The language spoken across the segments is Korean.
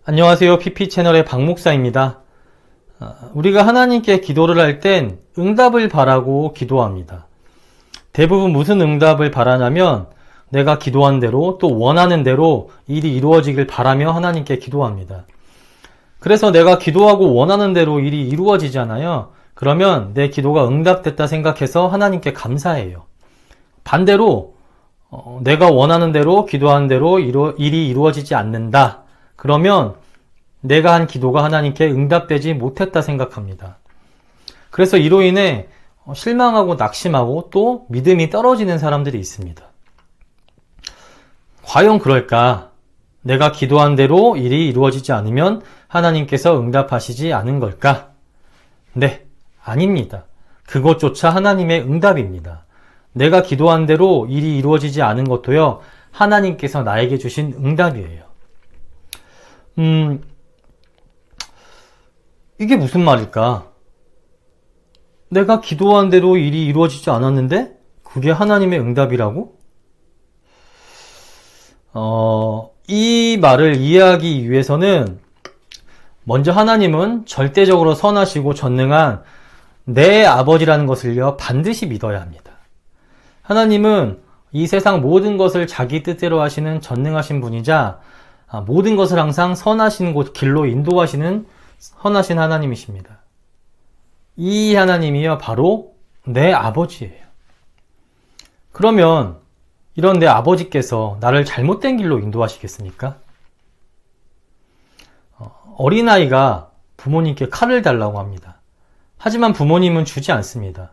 안녕하세요. PP채널의 박목사입니다. 우리가 하나님께 기도를 할 땐 응답을 바라고 기도합니다. 대부분 무슨 응답을 바라냐면 내가 기도한 대로 또 원하는 대로 일이 이루어지길 바라며 하나님께 기도합니다. 그래서 내가 기도하고 원하는 대로 일이 이루어지잖아요. 그러면 내 기도가 응답됐다 생각해서 하나님께 감사해요. 반대로 내가 원하는 대로 기도한 대로 일이 이루어지지 않는다. 그러면 내가 한 기도가 하나님께 응답되지 못했다 생각합니다. 그래서 이로 인해 실망하고 낙심하고 또 믿음이 떨어지는 사람들이 있습니다. 과연 그럴까? 내가 기도한 대로 일이 이루어지지 않으면 하나님께서 응답하시지 않은 걸까? 네, 아닙니다. 그것조차 하나님의 응답입니다. 내가 기도한 대로 일이 이루어지지 않은 것도요, 하나님께서 나에게 주신 응답이에요. 이게 무슨 말일까? 내가 기도한 대로 일이 이루어지지 않았는데 그게 하나님의 응답이라고? 이 말을 이해하기 위해서는 먼저 하나님은 절대적으로 선하시고 전능한 내 아버지라는 것을요 반드시 믿어야 합니다. 하나님은 이 세상 모든 것을 자기 뜻대로 하시는 전능하신 분이자 모든 것을 항상 선하신 곳 길로 인도하시는 선하신 하나님이십니다. 이 하나님이요 바로 내 아버지예요. 그러면 이런 내 아버지께서 나를 잘못된 길로 인도하시겠습니까? 어린아이가 부모님께 칼을 달라고 합니다. 하지만 부모님은 주지 않습니다.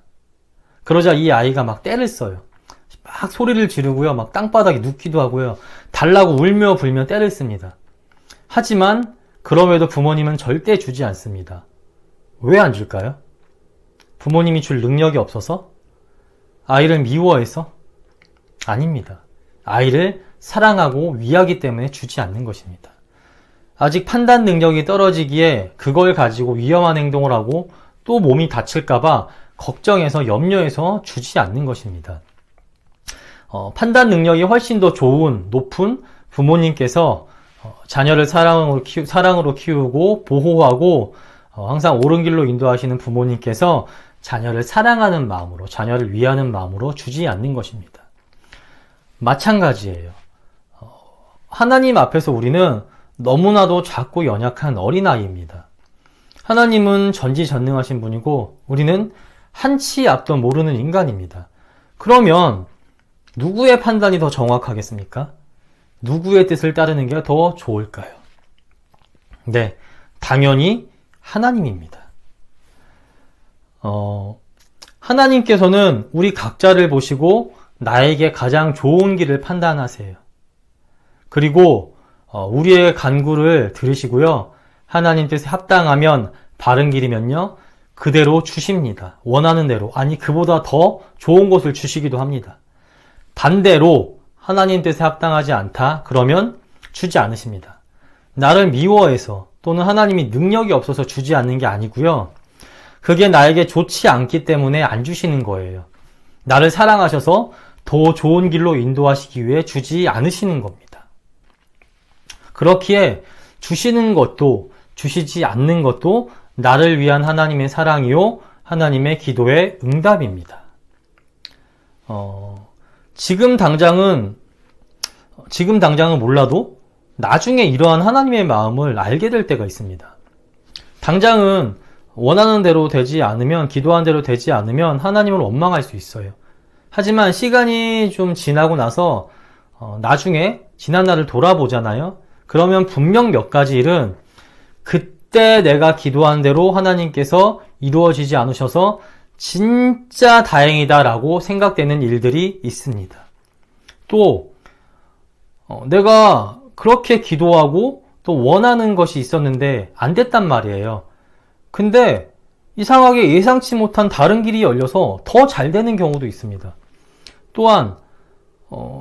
그러자 이 아이가 막 떼를 써요. 막 소리를 지르고요. 막 땅바닥에 눕기도 하고요. 달라고 울며 불며 떼를 씁니다. 하지만 그럼에도 부모님은 절대 주지 않습니다. 왜 안 줄까요? 부모님이 줄 능력이 없어서? 아이를 미워해서? 아닙니다. 아이를 사랑하고 위하기 때문에 주지 않는 것입니다. 아직 판단 능력이 떨어지기에 그걸 가지고 위험한 행동을 하고 또 몸이 다칠까봐 걱정해서 염려해서 주지 않는 것입니다. 판단 능력이 훨씬 더 좋은, 높은 부모님께서 자녀를 사랑으로 키우고 보호하고 항상 옳은 길로 인도하시는 부모님께서 자녀를 사랑하는 마음으로, 자녀를 위하는 마음으로 주지 않는 것입니다. 마찬가지예요. 하나님 앞에서 우리는 너무나도 작고 연약한 어린아이입니다. 하나님은 전지전능하신 분이고 우리는 한치 앞도 모르는 인간입니다. 그러면 누구의 판단이 더 정확하겠습니까? 누구의 뜻을 따르는 게 더 좋을까요? 네, 당연히 하나님입니다. 하나님께서는 우리 각자를 보시고 나에게 가장 좋은 길을 판단하세요. 그리고 우리의 간구를 들으시고요. 하나님 뜻에 합당하면 바른 길이면요. 그대로 주십니다. 원하는 대로. 아니 그보다 더 좋은 것을 주시기도 합니다. 반대로 하나님 뜻에 합당하지 않다? 그러면 주지 않으십니다. 나를 미워해서 또는 하나님이 능력이 없어서 주지 않는 게 아니고요. 그게 나에게 좋지 않기 때문에 안 주시는 거예요. 나를 사랑하셔서 더 좋은 길로 인도하시기 위해 주지 않으시는 겁니다. 그렇기에 주시는 것도 주시지 않는 것도 나를 위한 하나님의 사랑이요 하나님의 기도의 응답입니다. 지금 당장은 몰라도 나중에 이러한 하나님의 마음을 알게 될 때가 있습니다. 당장은 원하는 대로 되지 않으면, 기도한 대로 되지 않으면 하나님을 원망할 수 있어요. 하지만 시간이 좀 지나고 나서 나중에 지난 날을 돌아보잖아요. 그러면 분명 몇 가지 일은 그때 내가 기도한 대로 하나님께서 이루어지지 않으셔서 진짜 다행이다라고 생각되는 일들이 있습니다. 또 내가 그렇게 기도하고 또 원하는 것이 있었는데 안 됐단 말이에요. 근데 이상하게 예상치 못한 다른 길이 열려서 더 잘 되는 경우도 있습니다. 또한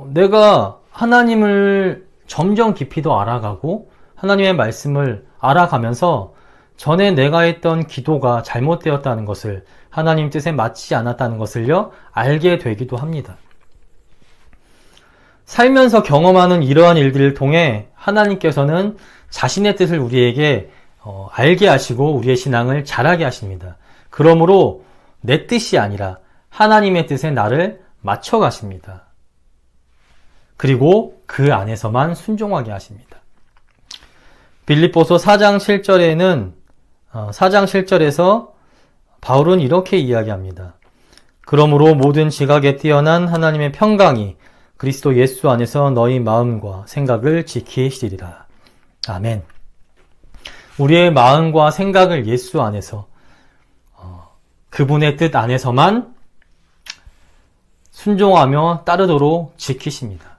내가 하나님을 점점 깊이 더 알아가고 하나님의 말씀을 알아가면서 전에 내가 했던 기도가 잘못되었다는 것을, 하나님 뜻에 맞지 않았다는 것을요 알게 되기도 합니다. 살면서 경험하는 이러한 일들을 통해 하나님께서는 자신의 뜻을 우리에게 알게 하시고 우리의 신앙을 자라게 하십니다. 그러므로 내 뜻이 아니라 하나님의 뜻에 나를 맞춰 가십니다. 그리고 그 안에서만 순종하게 하십니다. 빌립보서 4장 7절에서 바울은 이렇게 이야기합니다. 그러므로 모든 지각에 뛰어난 하나님의 평강이 그리스도 예수 안에서 너희 마음과 생각을 지키시리라. 아멘. 우리의 마음과 생각을 예수 안에서 그분의 뜻 안에서만 순종하며 따르도록 지키십니다.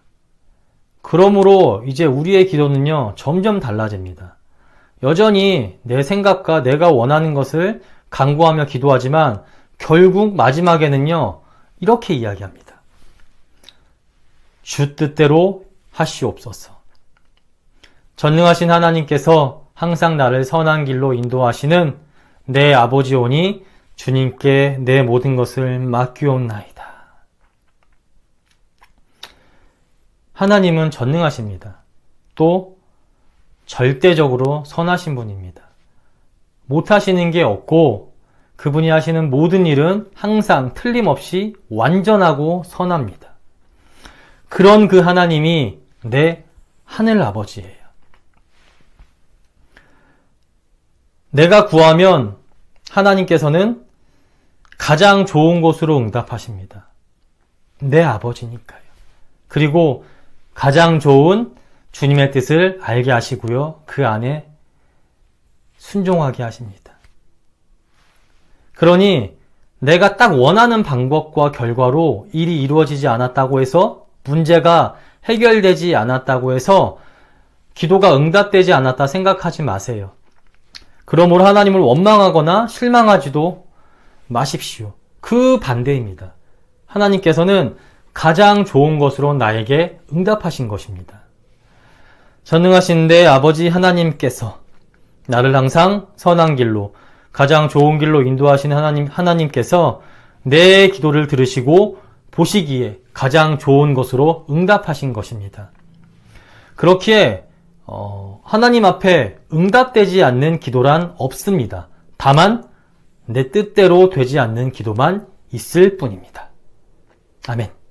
그러므로 이제 우리의 기도는요, 점점 달라집니다. 여전히 내 생각과 내가 원하는 것을 간구하며 기도하지만 결국 마지막에는요, 이렇게 이야기합니다. 주 뜻대로 하시옵소서. 전능하신 하나님께서 항상 나를 선한 길로 인도하시는 내 아버지오니 주님께 내 모든 것을 맡기옵나이다. 하나님은 전능하십니다. 또 절대적으로 선하신 분입니다. 못하시는 게 없고 그분이 하시는 모든 일은 항상 틀림없이 완전하고 선합니다. 그런 그 하나님이 내 하늘 아버지예요. 내가 구하면 하나님께서는 가장 좋은 곳으로 응답하십니다. 내 아버지니까요. 그리고 가장 좋은 주님의 뜻을 알게 하시고요. 그 안에 순종하게 하십니다. 그러니 내가 딱 원하는 방법과 결과로 일이 이루어지지 않았다고 해서 문제가 해결되지 않았다고 해서 기도가 응답되지 않았다 생각하지 마세요. 그러므로 하나님을 원망하거나 실망하지도 마십시오. 그 반대입니다. 하나님께서는 가장 좋은 것으로 나에게 응답하신 것입니다. 전능하신 내 아버지 하나님께서 나를 항상 선한 길로, 가장 좋은 길로 인도하시는 하나님께서 내 기도를 들으시고 보시기에 가장 좋은 것으로 응답하신 것입니다. 그렇기에 하나님 앞에 응답되지 않는 기도란 없습니다. 다만 내 뜻대로 되지 않는 기도만 있을 뿐입니다. 아멘.